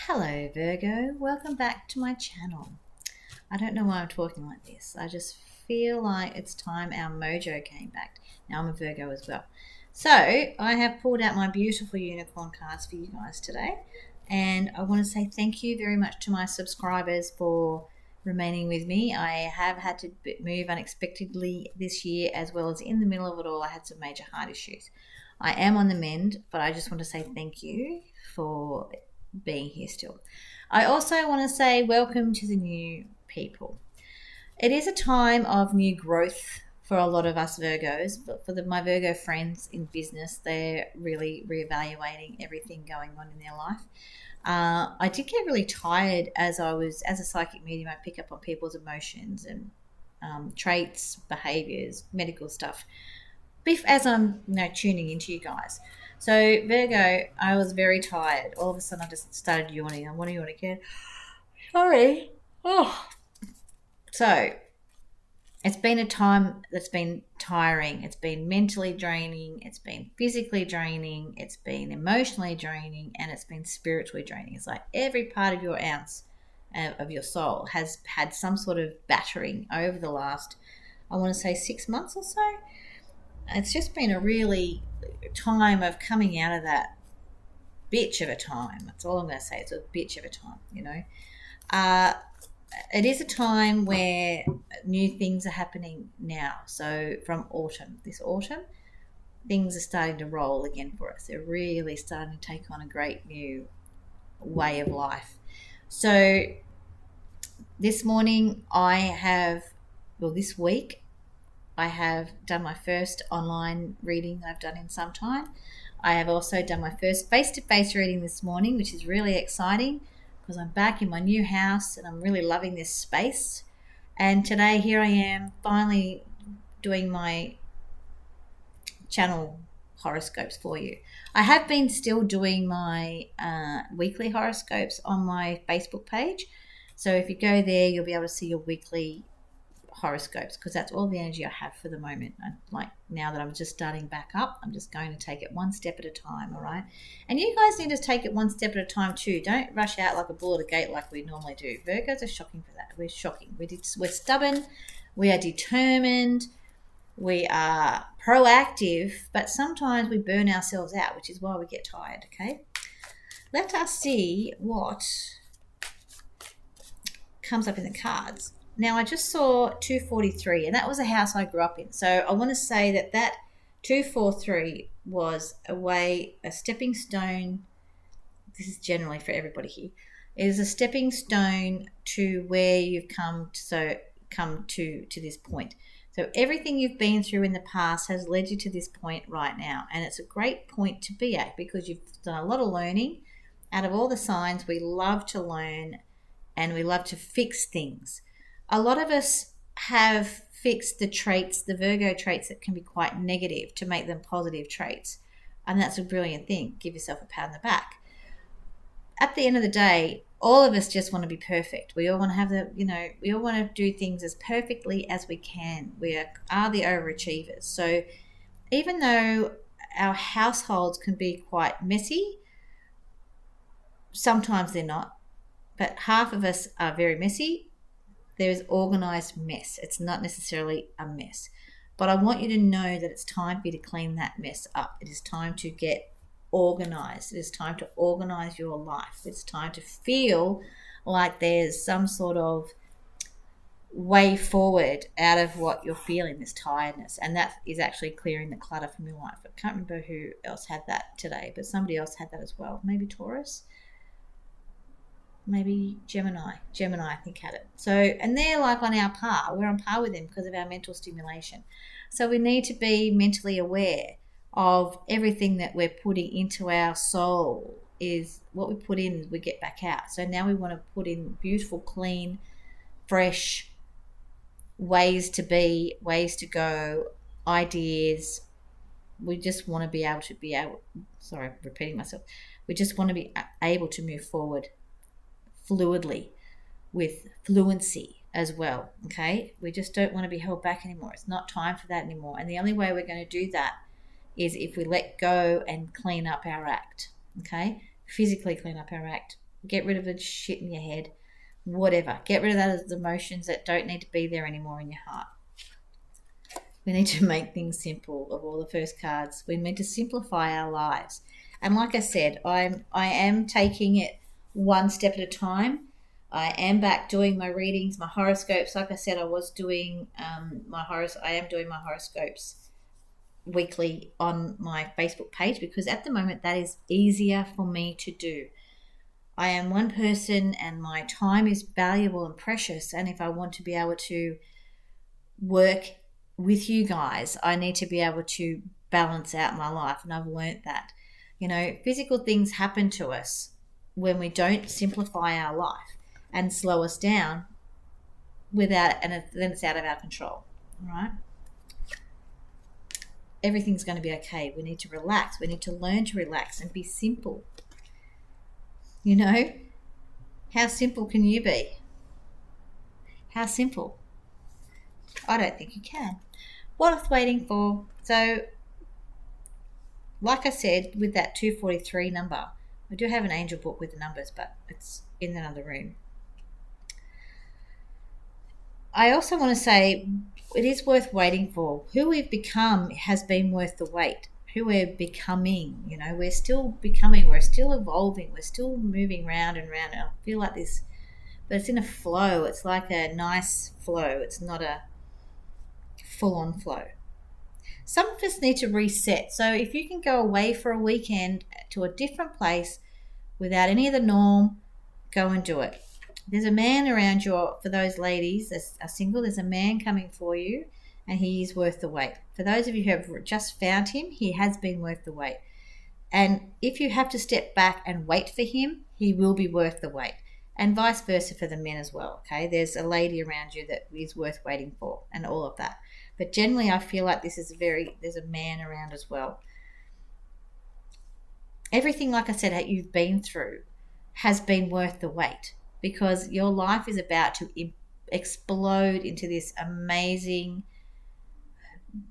Hello Virgo, welcome back to my channel. I don't know why I'm talking like this. I just feel like it's time our mojo came back. Now I'm a Virgo as well. So I have pulled out my beautiful unicorn cards for you guys today. And I want to say thank you very much to my subscribers for remaining with me. I have had to move unexpectedly this year, as well as in the middle of it all I had some major heart issues. I am on the mend, but I just want to say thank you for being here still. I also want to say welcome to the new people. It is a time of new growth for a lot of us Virgos, but for my Virgo friends in business, they're really reevaluating everything going on in their life. I did get really tired as a psychic medium. I pick up on people's emotions and traits, behaviors, medical stuff as I'm tuning into you guys. So Virgo, I was very tired. All of a sudden I just started yawning. I want to yawn again. Sorry. Oh. So it's been a time that's been tiring. It's been mentally draining. It's been physically draining. It's been emotionally draining. And it's been spiritually draining. It's like every part of your ounce of your soul has had some sort of battering over the last, I want to say 6 months or so. It's just been a really time of coming out of that bitch of a time. That's all I'm going to say. It's a bitch of a time, It is a time where new things are happening now. So from this autumn, things are starting to roll again for us. They're really starting to take on a great new way of life. So this morning this week, I have done my first online reading that I've done in some time. I have also done my first face-to-face reading this morning, which is really exciting because I'm back in my new house and I'm really loving this space. And today, here I am, finally doing my channel horoscopes for you. I have been still doing my weekly horoscopes on my Facebook page. So if you go there, you'll be able to see your weekly horoscopes, because that's all the energy I have for the moment. Like now that I'm just starting back up, I'm just going to take it one step at a time. All right, and you guys need to take it one step at a time too. Don't rush out like a bull at a gate like we normally do. Virgos are shocking for that. We're shocking. We're stubborn, we are determined, we are proactive, but sometimes we burn ourselves out, which is why we get tired. Okay, let us see what comes up in the cards. Now, I just saw 243, and that was a house I grew up in. So I want to say that 243 was a stepping stone. This is generally for everybody here. It is a stepping stone to where you've come to this point. So everything you've been through in the past has led you to this point right now. And it's a great point to be at because you've done a lot of learning. Out of all the signs, we love to learn and we love to fix things. A lot of us have fixed the traits, the Virgo traits that can be quite negative to make them positive traits. And that's a brilliant thing. Give yourself a pat on the back. At the end of the day, all of us just want to be perfect. We all want to have we all want to do things as perfectly as we can. We are the overachievers. So even though our households can be quite messy, sometimes they're not. But half of us are very messy. There is organized mess. It's not necessarily a mess. But I want you to know that it's time for you to clean that mess up. It is time to get organized. It is time to organize your life. It's time to feel like there's some sort of way forward out of what you're feeling, this tiredness. And that is actually clearing the clutter from your life. I can't remember who else had that today, but somebody else had that as well. Maybe Taurus? Maybe Gemini I think had it. So, and they're like on our par. We're on par with them because of our mental stimulation. So we need to be mentally aware of everything that we're putting into our soul. Is what we put in, we get back out. So now we want to put in beautiful, clean, fresh ways to be, ways to go, ideas. We just want to be able, sorry, repeating myself. We just want to be able to move forward fluidly, with fluency as well. Okay, we just don't want to be held back anymore. It's not time for that anymore. And the only way we're going to do that is if we let go and clean up our act. Okay, physically clean up our act, Get rid of the shit in your head. Whatever. Get rid of those emotions that don't need to be there anymore in your heart. We need to make things simple. Of all the first cards, we need to simplify our lives. And like I said, I am taking it one step at a time. I am back doing my readings, my horoscopes. Like I said, I was doing I am doing my horoscopes weekly on my Facebook page because at the moment that is easier for me to do. I am one person and my time is valuable and precious. And if I want to be able to work with you guys, I need to be able to balance out my life. And I've learnt that. Physical things happen to us when we don't simplify our life and slow us down then it's out of our control. All right? Everything's going to be okay. We need to relax. We need to learn to relax and be simple. How simple can you be? How simple? I don't think you can. What it's waiting for. So, like I said, with that 243 number, I do have an angel book with the numbers, but it's in another room. I also want to say it is worth waiting for. Who we've become has been worth the wait. Who we're becoming, we're still becoming, we're still evolving, we're still moving round and round. And I feel like this, but it's in a flow. It's like a nice flow. It's not a full-on flow. Some of us need to reset. So if you can go away for a weekend to a different place without any of the norm, go and do it. There's a man around you, for those ladies that are single, there's a man coming for you and he is worth the wait. For those of you who have just found him, he has been worth the wait. And if you have to step back and wait for him, he will be worth the wait. And vice versa for the men as well, okay? There's a lady around you that is worth waiting for and all of that. But generally, I feel like there's a man around as well. Everything, like I said, that you've been through has been worth the wait because your life is about to explode into this amazing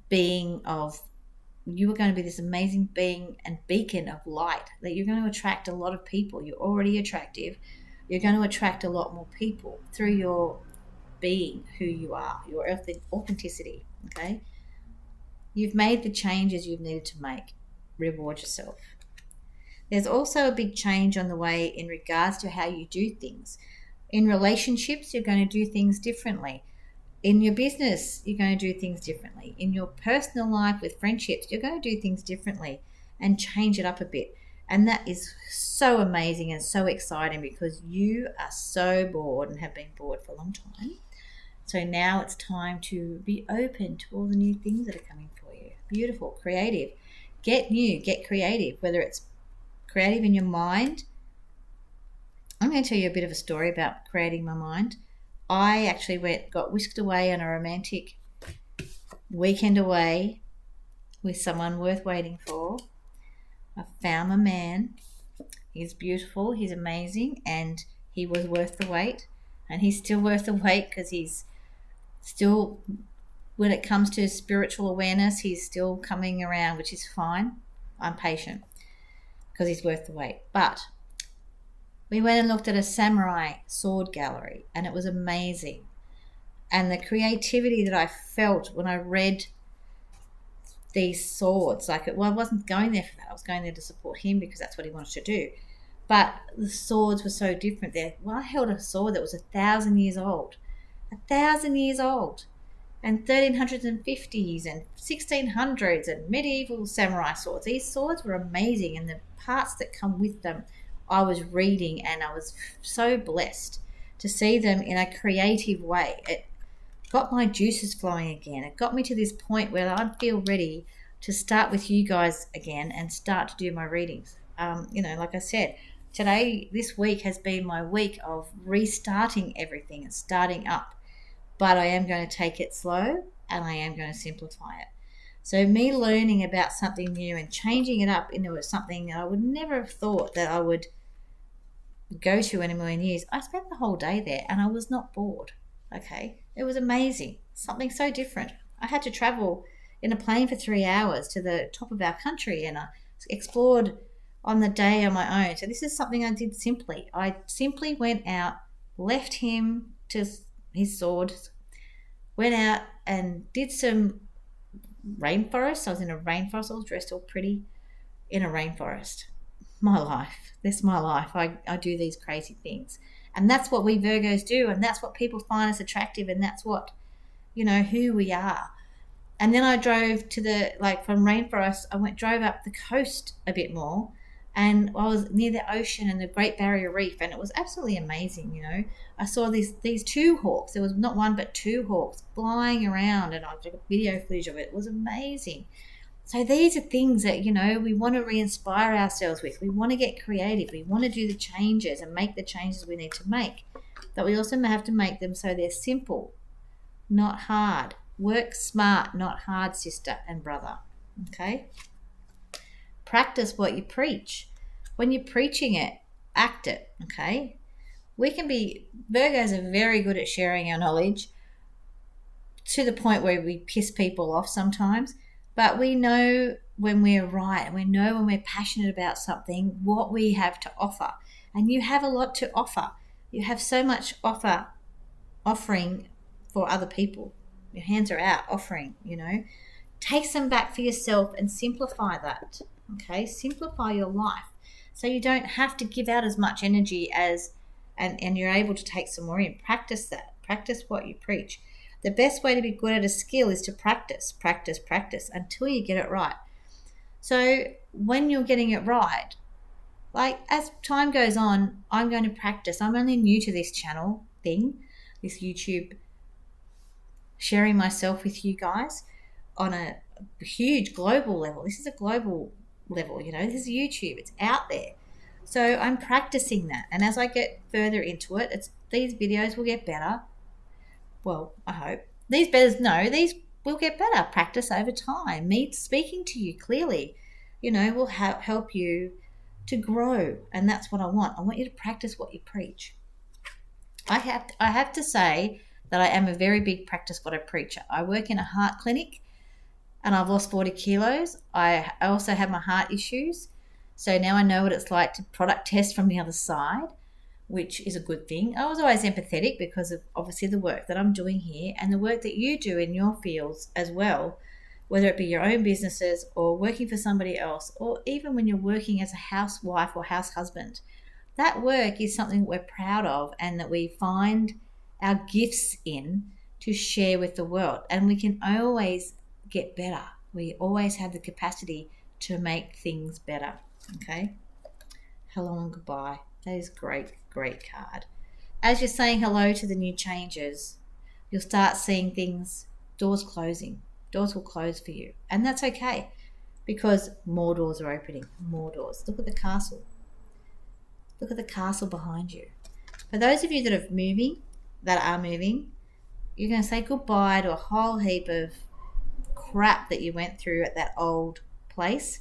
being you are going to be this amazing being and beacon of light that you're going to attract a lot of people. You're already attractive. You're going to attract a lot more people through your being who you are, your authenticity, okay? You've made the changes you've needed to make. Reward yourself. There's also a big change on the way in regards to how you do things. In relationships, you're going to do things differently. In your business, you're going to do things differently. In your personal life with friendships, you're going to do things differently and change it up a bit. And that is so amazing and so exciting because you are so bored and have been bored for a long time. So now it's time to be open to all the new things that are coming for you. Beautiful, creative. Get new, get creative, whether it's creative in your mind. I'm going to tell you a bit of a story about creating my mind. I actually got whisked away on a romantic weekend away with someone worth waiting for. I found my man. He's beautiful, he's amazing, and he was worth the wait. And he's still worth the wait because he's still, when it comes to spiritual awareness, he's still coming around, which is fine. I'm patient because he's worth the wait. But we went and looked at a samurai sword gallery and it was amazing. And the creativity that I felt when I read these swords, I wasn't going there for that. I was going there to support him because that's what he wanted to do. But the swords were so different there. Well, I held a sword that was 1,000 years old. 1,000 years old. And 1350s and 1600s and medieval samurai swords. These swords were amazing, and the parts that come with them I was reading, and I was so blessed to see them in a creative way. It got my juices flowing again. It got me to this point where I feel ready to start with you guys again and start to do my readings. Like I said, this week has been my week of restarting everything and starting up. But I am going to take it slow and I am going to simplify it. So me learning about something new and changing it up into something that I would never have thought that I would go to in a million years. I spent the whole day there and I was not bored. Okay. It was amazing. Something so different. I had to travel in a plane for 3 hours to the top of our country, and I explored on the day on my own. So this is something I did simply. I simply went out, left him to his sword, went out and did some rainforest. I was in a rainforest. I was dressed all pretty in a rainforest. My life. This is my life. I do these crazy things. And that's what we Virgos do. And that's what people find us attractive. And that's what, who we are. And then I drove to from rainforest, drove up the coast a bit more. And I was near the ocean and the Great Barrier Reef. And it was absolutely amazing, I saw these two hawks. There was not one but two hawks flying around. And I took a video footage of it. It was amazing. So these are things that, we want to re-inspire ourselves with. We want to get creative. We want to do the changes and make the changes we need to make. But we also have to make them so they're simple, not hard. Work smart, not hard, sister and brother. Okay? Practice what you preach. When you're preaching it, act it. Okay? Virgos are very good at sharing our knowledge to the point where we piss people off sometimes. But we know when we're right, and we know when we're passionate about something, what we have to offer. And you have a lot to offer. You have so much offering for other people. Your hands are out offering, Take some back for yourself and simplify that, okay? Simplify your life so you don't have to give out as much energy and you're able to take some more in. Practice that. Practice what you preach. The best way to be good at a skill is to practice until you get it right. So when you're getting it right, as time goes on, I'm going to practice. I'm only new to this channel thing, this YouTube, sharing myself with you guys on a huge global level. This is a global level, this is YouTube. It's out there. So I'm practicing that. And as I get further into it, these videos will get better. Well, I hope. These will get better. Practice over time. Me speaking to you clearly, will help you to grow. And that's what I want. I want you to practice what you preach. I have to say that I am a very big practice what I preach. I work in a heart clinic and I've lost 40 kilos. I also have my heart issues. So now I know what it's like to product test from the other side, which is a good thing. I was always empathetic because of obviously the work that I'm doing here and the work that you do in your fields as well, whether it be your own businesses or working for somebody else, or even when you're working as a housewife or house husband. That work is something we're proud of and that we find our gifts in to share with the world. And we can always get better. We always have the capacity to make things better. Okay? Hello and goodbye. That is great, great card. As you're saying hello to the new changes, you'll start seeing things, doors closing. Doors will close for you. And that's okay because more doors are opening, more doors. Look at the castle. Look at the castle behind you. For those of you that are moving, you're going to say goodbye to a whole heap of crap that you went through at that old place.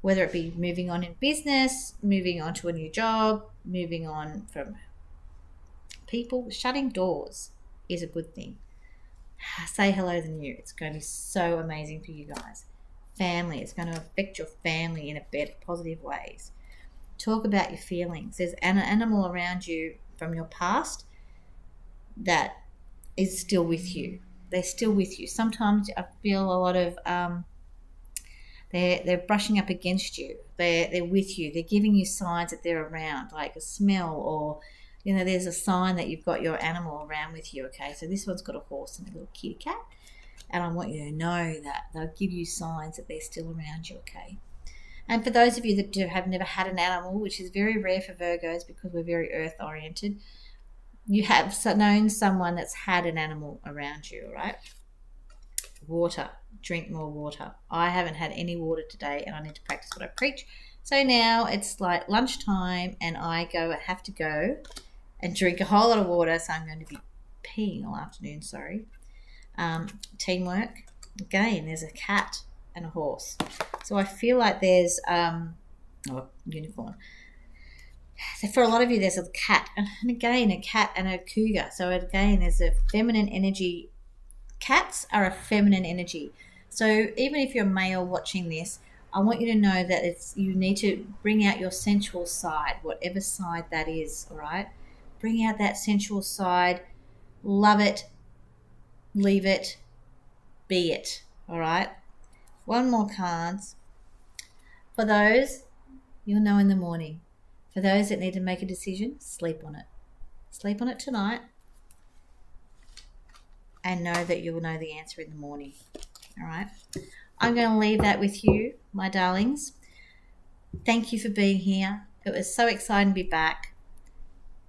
Whether it be moving on in business, moving on to a new job, moving on from people, shutting doors is a good thing. Say hello to the new. It's going to be so amazing for you guys. Family, it's going to affect your family in a better, positive ways. Talk about your feelings. There's an animal around you from your past that is still with you. They're still with you. Sometimes I feel a lot of they're brushing up against you. They're with you. They're giving you signs that they're around, like a smell, or there's a sign that you've got your animal around with you. Okay, so this one's got a horse and a little kitty cat, and I want you to know that they'll give you signs that they're still around you. Okay. And for those of you that have never had an animal, which is very rare for Virgos because we're very earth-oriented, you have known someone that's had an animal around you, all right? Water. Drink more water. I haven't had any water today and I need to practice what I preach. So now it's like lunchtime and I have to go and drink a whole lot of water. So I'm going to be peeing all afternoon, sorry. Teamwork. Again, there's a cat and a horse. So I feel like there's unicorn. So for a lot of you, there's a cat, and again, a cat and a cougar. So again, there's a feminine energy. Cats are a feminine energy. So even if you're male watching this, I want you to know that you need to bring out your sensual side, whatever side that is, all right? Bring out that sensual side. Love it, leave it, be it, all right? One more cards. For those, you'll know in the morning. For those that need to make a decision, sleep on it. Sleep on it tonight and know that you'll know the answer in the morning, all right? I'm going to leave that with you, my darlings. Thank you for being here. It was so exciting to be back.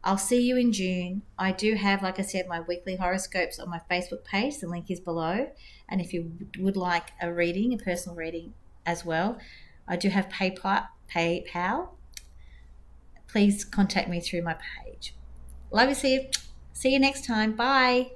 I'll see you in June. I do have, like I said, my weekly horoscopes on my Facebook page. The link is below. And if you would like a reading, a personal reading as well, I do have PayPal. Please contact me through my page. Love you. See you next time. Bye.